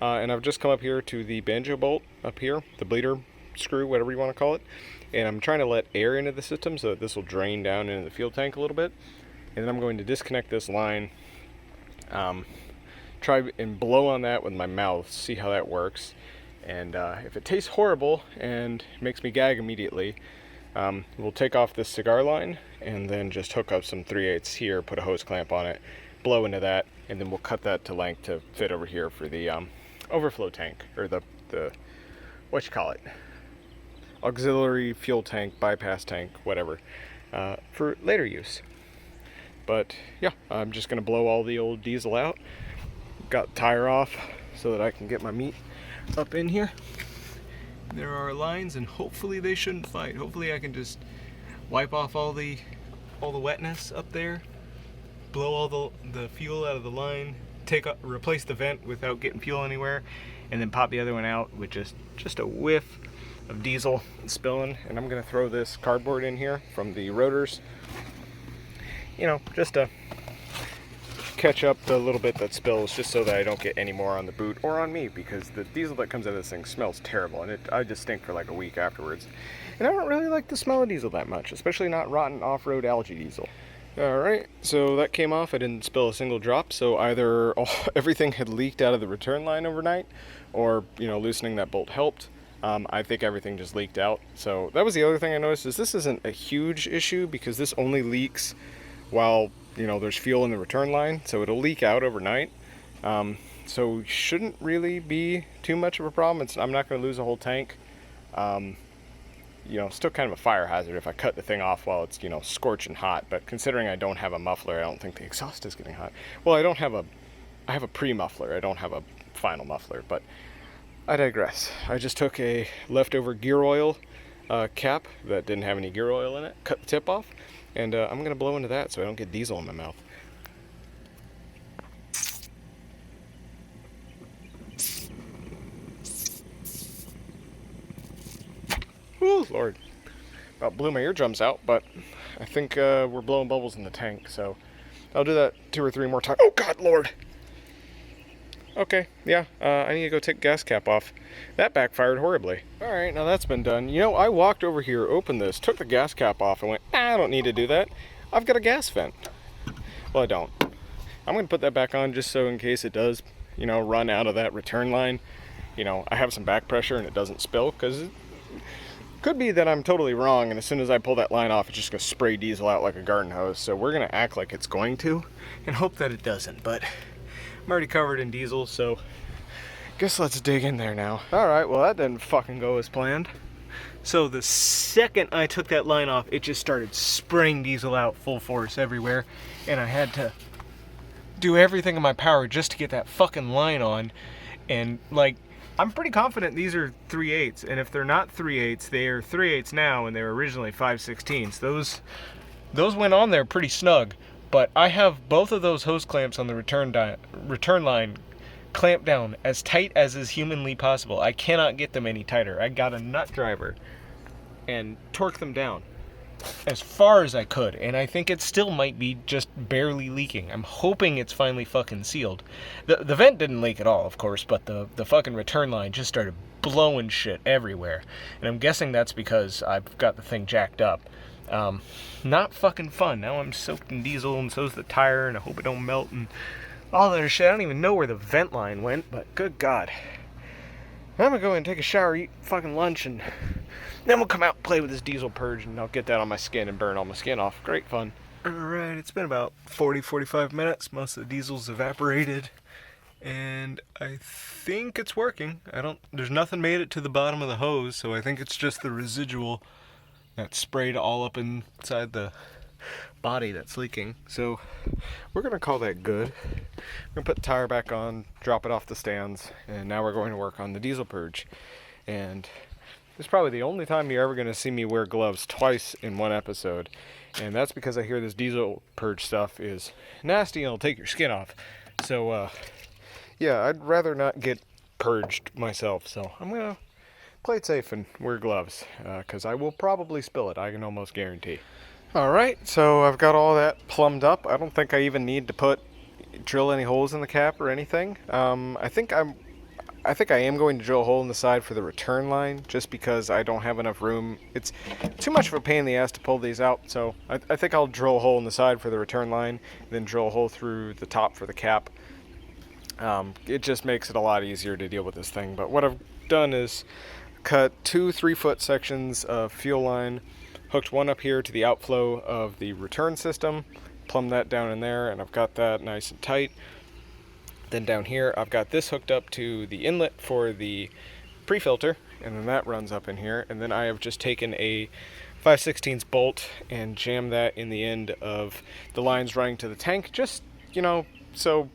And I've just come up here to the banjo bolt up here, the bleeder screw, whatever you want to call it, and I'm trying to let air into the system so that this will drain down into the fuel tank a little bit. And then I'm going to disconnect this line, try and blow on that with my mouth, see how that works, and if it tastes horrible and makes me gag immediately, we'll take off this cigar line and then just hook up some 3/8 here, put a hose clamp on it, blow into that, and then we'll cut that to length to fit over here for the overflow tank, or the auxiliary fuel tank, bypass tank, whatever. for later use. But yeah, I'm just going to blow all the old diesel out. Got the tire off so that I can get my meat up in here. There are lines, and hopefully they shouldn't fight. Hopefully I can just wipe off all the wetness up there, blow all the fuel out of the line, replace the vent without getting fuel anywhere, and then pop the other one out with just a whiff of diesel spilling. And I'm gonna throw this cardboard in here from the rotors, you know, just to catch up the little bit that spills, just so that I don't get any more on the boot or on me, because the diesel that comes out of this thing smells terrible, and I just stink for like a week afterwards. And I don't really like the smell of diesel that much, especially not rotten off-road algae diesel. Alright, so that came off. I didn't spill a single drop, so either everything had leaked out of the return line overnight, or, you know, loosening that bolt helped. I think everything just leaked out. So that was the other thing I noticed, is this isn't a huge issue, because this only leaks while, you know, there's fuel in the return line, so it'll leak out overnight. So shouldn't really be too much of a problem. I'm not going to lose a whole tank. You know, still kind of a fire hazard if I cut the thing off while it's, you know, scorching hot. But considering I don't have a muffler, I don't think the exhaust is getting hot. Well, I have a pre-muffler. I don't have a final muffler, but I digress. I just took a leftover gear oil cap that didn't have any gear oil in it, cut the tip off, and I'm going to blow into that so I don't get diesel in my mouth. Ooh, Lord. About blew my eardrums out, but I think we're blowing bubbles in the tank, so I'll do that 2 or 3 more times. Oh, God, Lord! Okay, yeah, I need to go take the gas cap off. That backfired horribly. Alright, now that's been done. You know, I walked over here, opened this, took the gas cap off, and went, I don't need to do that. I've got a gas vent. Well, I don't. I'm going to put that back on just so in case it does, you know, run out of that return line. You know, I have some back pressure and it doesn't spill, because it could be that I'm totally wrong, and as soon as I pull that line off, it's just going to spray diesel out like a garden hose. So we're going to act like it's going to, and hope that it doesn't, but I'm already covered in diesel, so guess let's dig in there now. Alright, well that didn't fucking go as planned. So the second I took that line off, it just started spraying diesel out full force everywhere, and I had to do everything in my power just to get that fucking line on. And like, I'm pretty confident these are 3/8, and if they're not 3/8, they are 3/8 now, and they were originally 5/16. Those went on there pretty snug, but I have both of those hose clamps on the return line clamped down as tight as is humanly possible. I cannot get them any tighter. I got a nut driver and torqued them down as far as I could, and I think it still might be just barely leaking. I'm hoping it's finally fucking sealed. The vent didn't leak at all, of course, but the fucking return line just started blowing shit everywhere, and I'm guessing that's because I've got the thing jacked up. Not fucking fun. Now I'm soaked in diesel, and so's the tire, and I hope it don't melt, and all that other shit. I don't even know where the vent line went, but good God. I'm gonna go and take a shower, eat fucking lunch, and then we'll come out and play with this diesel purge, and I'll get that on my skin and burn all my skin off. Great fun. Alright, it's been about 40-45 minutes. Most of the diesel's evaporated, and I think it's working. There's nothing made it to the bottom of the hose, so I think it's just the residual that sprayed all up inside the body that's leaking. So we're gonna call that good. We're gonna put the tire back on, drop it off the stands, and now we're going to work on the diesel purge. And this is probably the only time you're ever gonna see me wear gloves twice in one episode, and that's because I hear this diesel purge stuff is nasty and it'll take your skin off. So yeah, I'd rather not get purged myself, so I'm gonna play it safe and wear gloves, because I will probably spill it, I can almost guarantee. Alright, so I've got all that plumbed up. I don't think I even need to drill any holes in the cap or anything. I think I am going to drill a hole in the side for the return line, just because I don't have enough room. It's too much of a pain in the ass to pull these out, so I think I'll drill a hole in the side for the return line, then drill a hole through the top for the cap. It just makes it a lot easier to deal with this thing. But what I've done is cut 2 3-foot sections of fuel line, hooked one up here to the outflow of the return system, plumbed that down in there, and I've got that nice and tight. Then down here I've got this hooked up to the inlet for the pre-filter, and then that runs up in here. And then I have just taken a 5/16 bolt and jam that in the end of the lines running to the tank, just, you know, so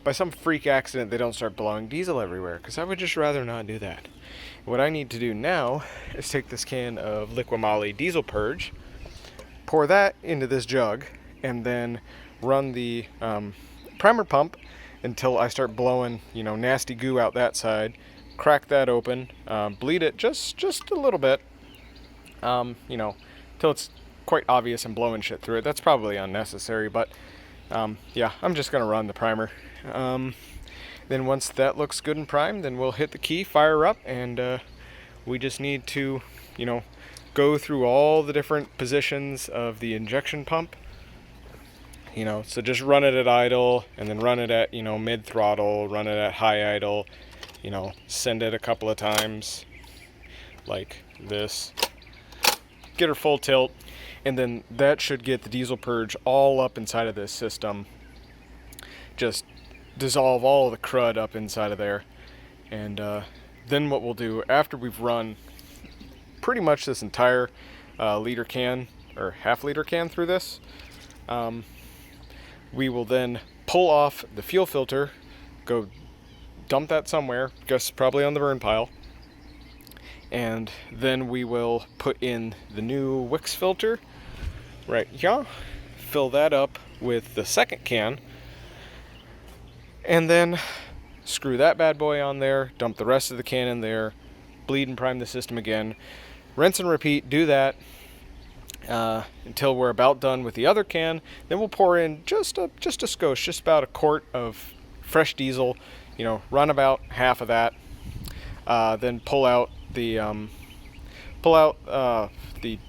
by some freak accident they don't start blowing diesel everywhere, because I would just rather not do that. What I need to do now is take this can of Liqui-Moly diesel purge, pour that into this jug, and then run the primer pump until I start blowing, you know, nasty goo out that side. Crack that open, bleed it just a little bit, you know, till it's quite obvious and blowing shit through it. That's probably unnecessary, but yeah, I'm just gonna run the primer. Then once that looks good and primed, then we'll hit the key, fire up, and we just need to, you know, go through all the different positions of the injection pump. You know, so just run it at idle, and then run it at, you know, mid throttle, run it at high idle, you know, send it a couple of times like this, get her full tilt, and then that should get the diesel purge all up inside of this system. Just dissolve all of the crud up inside of there. And then what we'll do after we've run pretty much this entire liter can or half-liter can through this, we will then pull off the fuel filter, go dump that somewhere, guess probably on the burn pile, and then we will put in the new Wix filter right here, fill that up with the second can, and then screw that bad boy on there, dump the rest of the can in there, bleed and prime the system again, rinse and repeat, do that until we're about done with the other can. Then we'll pour in just a skosh, just about a quart of fresh diesel, you know, run about half of that, then pull out the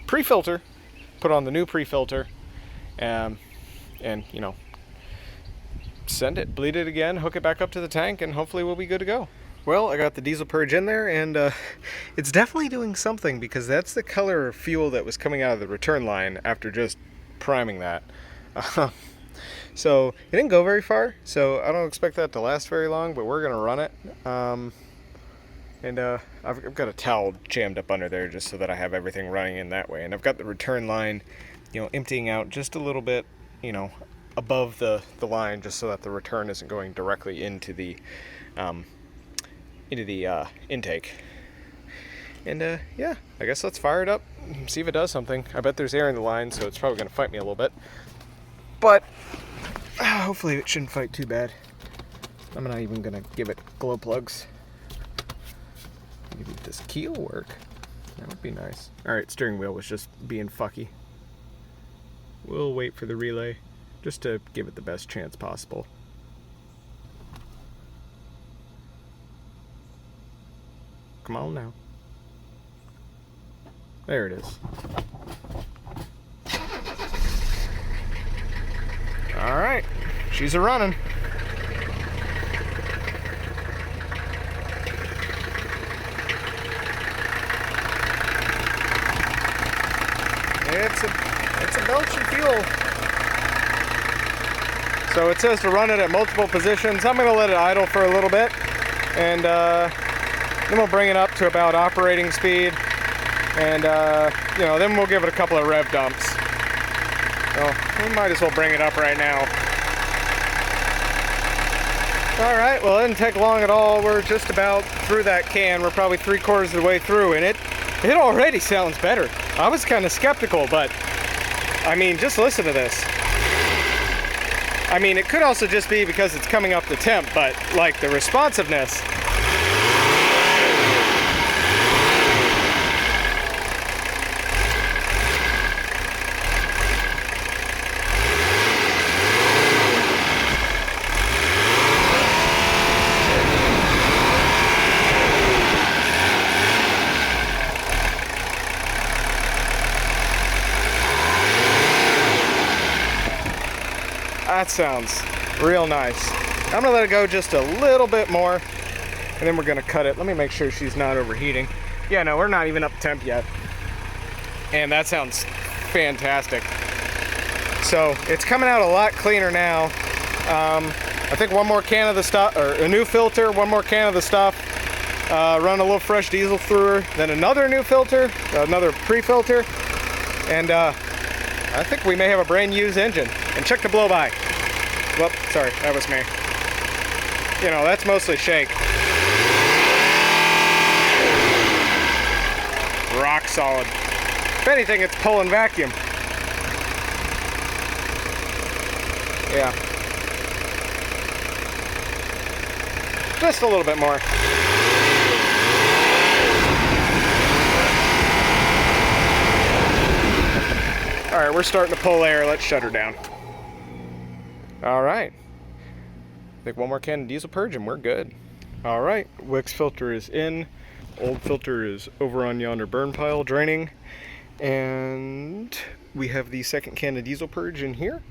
pre-filter, put on the new pre-filter, and you know, send it, bleed it again, hook it back up to the tank, and hopefully we'll be good to go. Well, I got the diesel purge in there, and it's definitely doing something, because that's the color of fuel that was coming out of the return line after just priming that. So it didn't go very far, so I don't expect that to last very long, but we're gonna run it. And I've got a towel jammed up under there just so that I have everything running in that way, and I've got the return line, you know, emptying out just a little bit, you know, above the line, just so that the return isn't going directly into the intake. And yeah, I guess let's fire it up and see if it does something. I bet there's air in the line, so it's probably going to fight me a little bit, but hopefully it shouldn't fight too bad. I'm not even going to give it glow plugs. Maybe this key will work. That would be nice. Alright, steering wheel was just being fucky. We'll wait for the relay just to give it the best chance possible. Come on now. There it is. Alright, she's a running. It's a belching fuel. So it says to run it at multiple positions. I'm going to let it idle for a little bit, and then we'll bring it up to about operating speed, and you know, then we'll give it a couple of rev dumps. So we might as well bring it up right now. All right, well, it didn't take long at all. We're just about through that can. We're probably 3/4 of the way through, and it already sounds better. I was kind of skeptical, but I mean, just listen to this. I mean, it could also just be because it's coming up the temp, but like the responsiveness. That sounds real nice. I'm gonna let it go just a little bit more, and then we're gonna cut it. Let me make sure she's not overheating. Yeah, no, we're not even up temp yet. And that sounds fantastic. So it's coming out a lot cleaner now. I think one more can of the stuff, or a new filter, one more can of the stuff, run a little fresh diesel through her, then another new filter, another pre-filter, And I think we may have a brand new engine. And check the blow-by. Whoop, sorry, that was me. You know, that's mostly shake. Rock solid. If anything, it's pulling vacuum. Yeah. Just a little bit more. Alright, we're starting to pull air. Let's shut her down. Alright. I think one more can of diesel purge and we're good. Alright, Wix filter is in. Old filter is over on yonder burn pile draining. And we have the second can of diesel purge in here.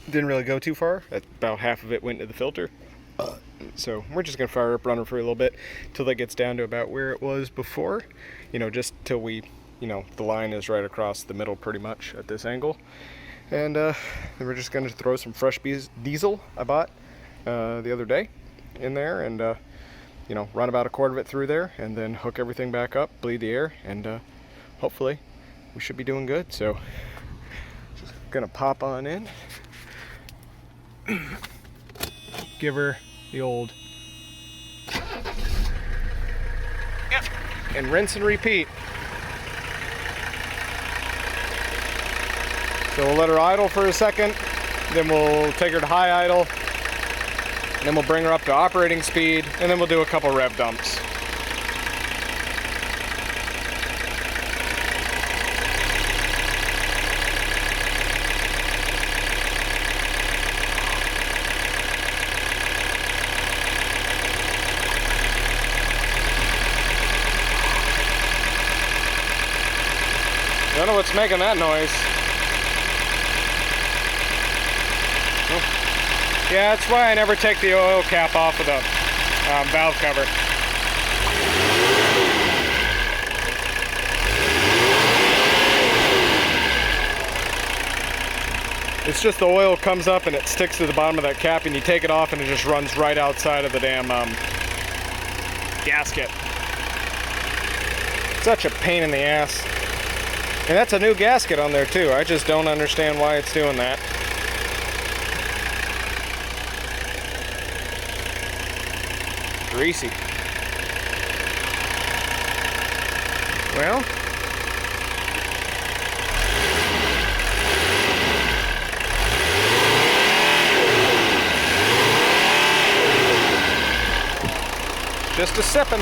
Didn't really go too far. About half of it went into the filter. So we're just going to fire up runner for a little bit till that gets down to about where it was before. You know, just till we... You know, the line is right across the middle pretty much at this angle. And then we're just going to throw some fresh diesel I bought the other day in there and, you know, run about a quart of it through there and then hook everything back up, bleed the air, and hopefully we should be doing good. So just going to pop on in. Give her the old... Yep. And rinse and repeat. So we'll let her idle for a second, then we'll take her to high idle, and then we'll bring her up to operating speed, and then we'll do a couple rev dumps. Don't know what's making that noise. Yeah, that's why I never take the oil cap off of the valve cover. It's just the oil comes up and it sticks to the bottom of that cap, and you take it off and it just runs right outside of the damn gasket. Such a pain in the ass. And that's a new gasket on there too. I just don't understand why it's doing that. Greasy. Well, just a sipping.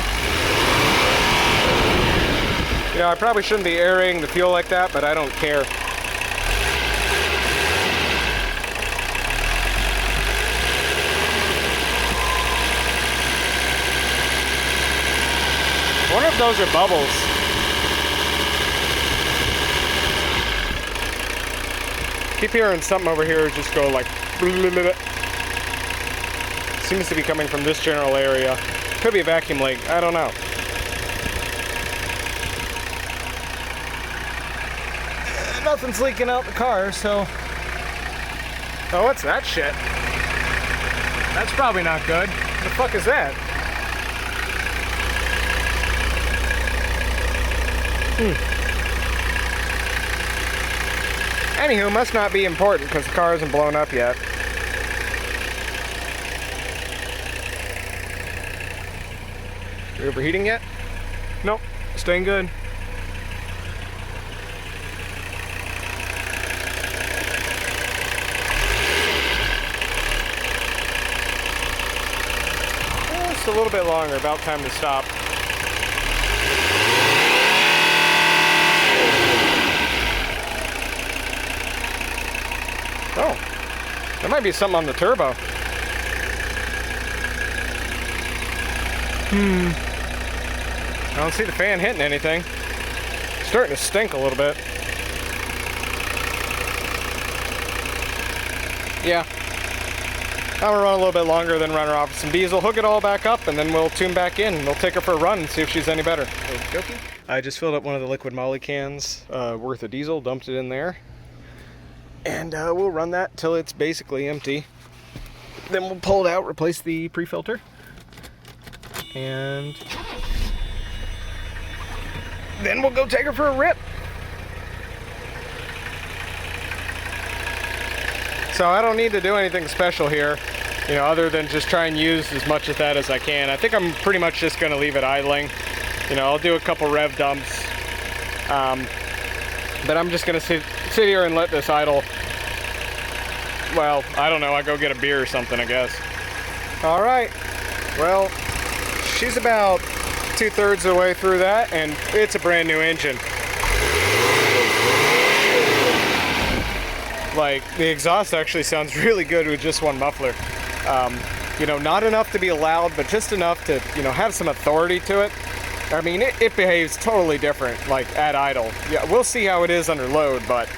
You know, I probably shouldn't be aerating the fuel like that, but I don't care. I wonder if those are bubbles. Keep hearing something over here just go like... Seems to be coming from this general area. Could be a vacuum leak, I don't know. Nothing's leaking out the car, so... Oh, what's that shit? That's probably not good. What the fuck is that? Anywho, must not be important because the car isn't blown up yet. Are we overheating yet? Nope, staying good. Just a little bit longer, about time to stop. Oh, there might be something on the turbo. I don't see the fan hitting anything. It's starting to stink a little bit. Yeah. I'm gonna run a little bit longer, then run her off with some diesel, hook it all back up, and then we'll tune back in. We'll take her for a run and see if she's any better. Okay. I just filled up one of the liquid moly cans worth of diesel, dumped it in there. And we'll run that till it's basically empty. Then we'll pull it out, replace the pre-filter. And then we'll go take her for a rip. So I don't need to do anything special here, you know, other than just try and use as much of that as I can. I think I'm pretty much just going to leave it idling. You know, I'll do a couple rev dumps, but I'm just going to sit here and let this idle. Well, I don't know, I go get a beer or something, I guess. All right, well, she's about 2/3 of the way through that, and it's a brand new engine. Like, the exhaust actually sounds really good with just one muffler. You know, not enough to be loud, but just enough to, you know, have some authority to it. I mean, it behaves totally different, like, at idle. Yeah, we'll see how it is under load, but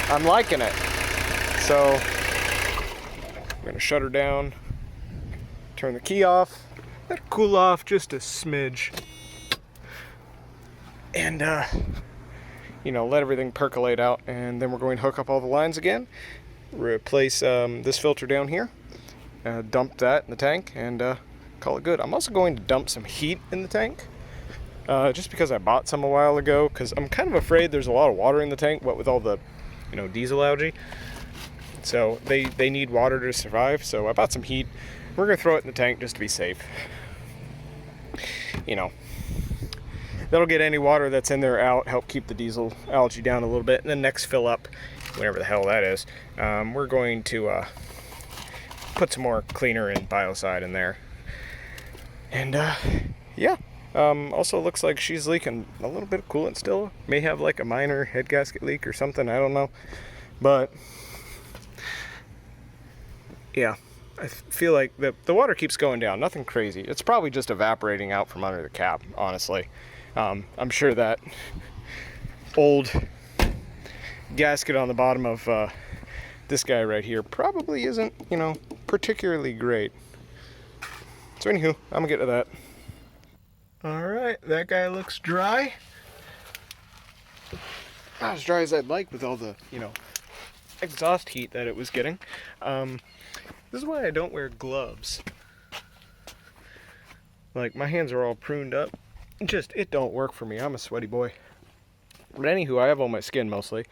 I'm liking it. So, I'm gonna shut her down, turn the key off, let it cool off just a smidge, and, you know, let everything percolate out, and then we're going to hook up all the lines again, replace this filter down here, dump that in the tank, and call it good. I'm also going to dump some heat in the tank, just because I bought some a while ago, because I'm kind of afraid there's a lot of water in the tank, what with all the, you know, diesel algae. So they need water to survive, so I bought some heat. We're going to throw it in the tank just to be safe. You know, that'll get any water that's in there out, help keep the diesel algae down a little bit, and then next fill up, whatever the hell that is, we're going to put some more cleaner and biocide in there. And yeah, also looks like she's leaking a little bit of coolant still. May have like a minor head gasket leak or something, I don't know. But yeah, I feel like the water keeps going down, nothing crazy. It's probably just evaporating out from under the cap, honestly. I'm sure that old gasket on the bottom of this guy right here probably isn't, you know, particularly great. So anywho, I'm gonna get to that. All right, that guy looks dry. Not as dry as I'd like with all the, you know, exhaust heat that it was getting. This is why I don't wear gloves. Like, my hands are all pruned up. It don't work for me. I'm a sweaty boy. But anywho, I have all my skin mostly.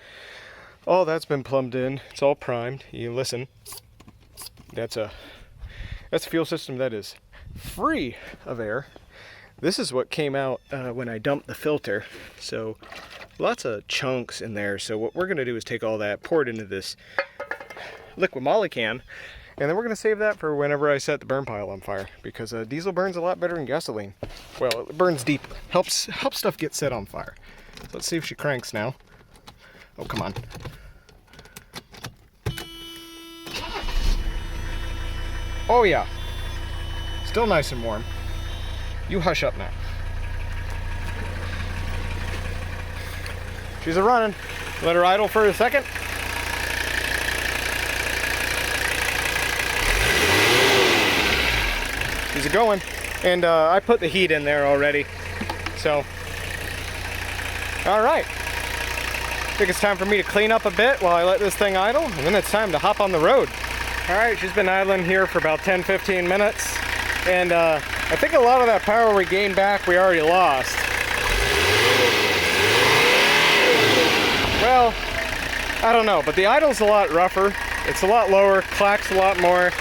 All that's been plumbed in. It's all primed. You listen. That's a fuel system that is free of air. This is what came out when I dumped the filter. So lots of chunks in there. So what we're gonna do is take all that, pour it into this liquid moly can, and then we're gonna save that for whenever I set the burn pile on fire, because diesel burns a lot better than gasoline. Well, it burns deep, helps stuff get set on fire. So let's see if she cranks now. Oh, come on. Oh yeah, still nice and warm. You hush up now. She's a running. Let her idle for a second. She's a going. And I put the heat in there already. So, all right. I think it's time for me to clean up a bit while I let this thing idle, and then it's time to hop on the road. All right, she's been idling here for about 10-15 minutes, and I think a lot of that power we gained back we already lost. Well, I don't know, but the idle's a lot rougher. It's a lot lower, clacks a lot more.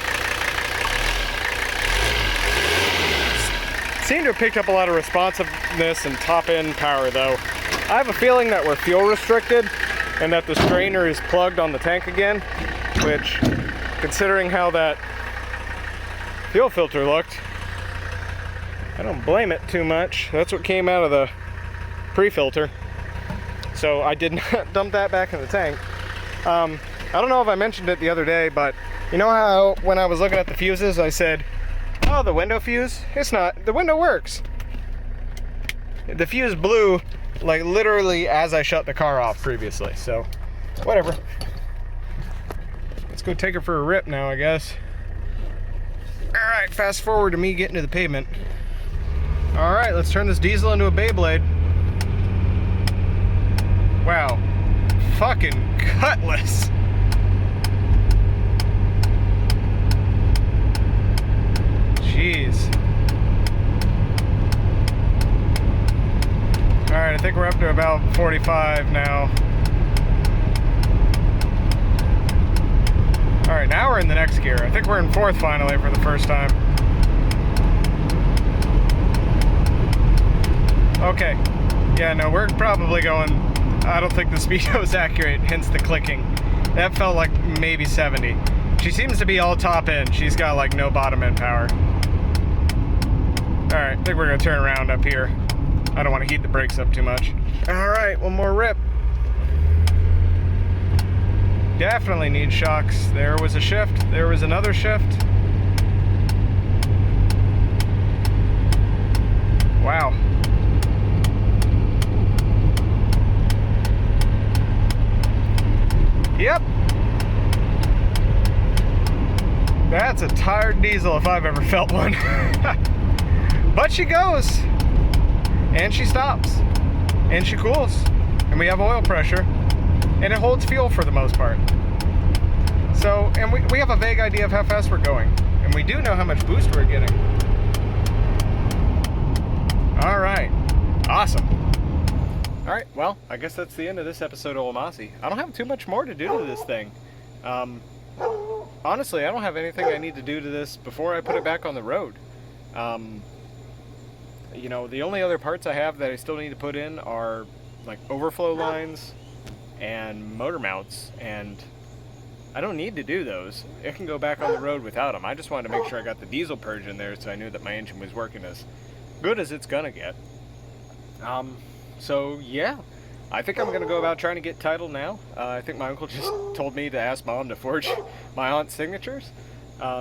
Seem to have picked up a lot of responsiveness and top end power though. I have a feeling that we're fuel restricted and that the strainer is plugged on the tank again, which, considering how that fuel filter looked, I don't blame it too much. That's what came out of the pre-filter. So I did not dump that back in the tank. I don't know if I mentioned it the other day, but you know how when I was looking at the fuses, I said, oh, the window fuse? It's not. The window works. The fuse blew like literally as I shut the car off previously, so whatever. Let's go take her for a rip now, I guess. All right, fast forward to me getting to the pavement. All right, let's turn this diesel into a Beyblade. Wow, fucking cutlass. Jeez. All right, I think we're up to about 45 now. now we're in the next gear. I think we're in fourth finally for the first time. Okay. Yeah, no, we're probably going, I don't think the speedo is accurate, hence the clicking. That felt like maybe 70. She seems to be all top end. She's got like no bottom end power. Alright, I think we're gonna turn around up here. I don't want to heat the brakes up too much. Alright, one more rip. Definitely need shocks. There was a shift. There was another shift. Wow. Yep. That's a tired diesel if I've ever felt one. But she goes. And she stops. And she cools. And we have oil pressure. And it holds fuel for the most part. So, and we have a vague idea of how fast we're going. And we do know how much boost we're getting. Alright. Awesome. Alright, well, I guess that's the end of this episode of Ol Mossy. I don't have too much more to do to this thing. Honestly, I don't have anything I need to do to this before I put it back on the road. You know, the only other parts I have that I still need to put in are like overflow lines and motor mounts, and I don't need to do those. It can go back on the road without them. I just wanted to make sure I got the diesel purge in there so I knew that my engine was working as good as it's gonna get. So yeah, I think I'm gonna go about trying to get title now. I think my uncle just told me to ask Mom to forge my aunt's signatures.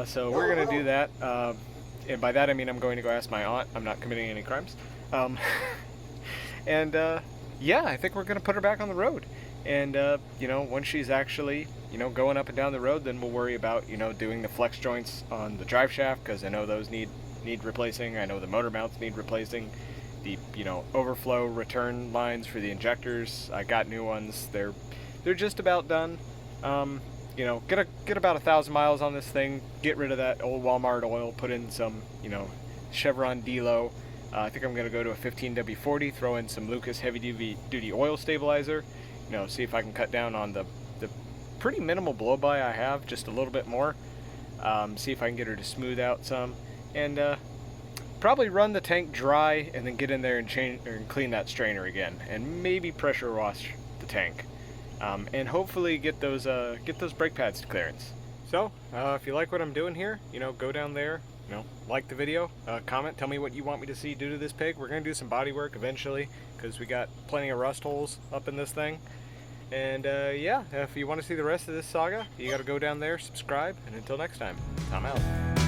So we're gonna do that. And by that I mean I'm going to go ask my aunt. I'm not committing any crimes. Yeah, I think we're gonna put her back on the road. And you know, once she's actually, you know, going up and down the road, then we'll worry about, you know, doing the flex joints on the drive shaft, because I know those need replacing. I know the motor mounts need replacing. The, you know, overflow return lines for the injectors, I got new ones. They're just about done. You know, get about 1,000 miles on this thing. Get rid of that old Walmart oil. Put in some, you know, Chevron D-Low. I think I'm gonna go to a 15W40. Throw in some Lucas heavy duty oil stabilizer. You know, see if I can cut down on the pretty minimal blow by I have, just a little bit more. See if I can get her to smooth out some, and probably run the tank dry, and then get in there and change or clean that strainer again, and maybe pressure wash the tank, and hopefully get those brake pads to clearance. So if you like what I'm doing here, you know, go down there, you know, like the video, comment, tell me what you want me to see do to this pig. We're gonna do some body work eventually, because we got plenty of rust holes up in this thing. And yeah, if you want to see the rest of this saga, you got to go down there, subscribe, and until next time, I'm out.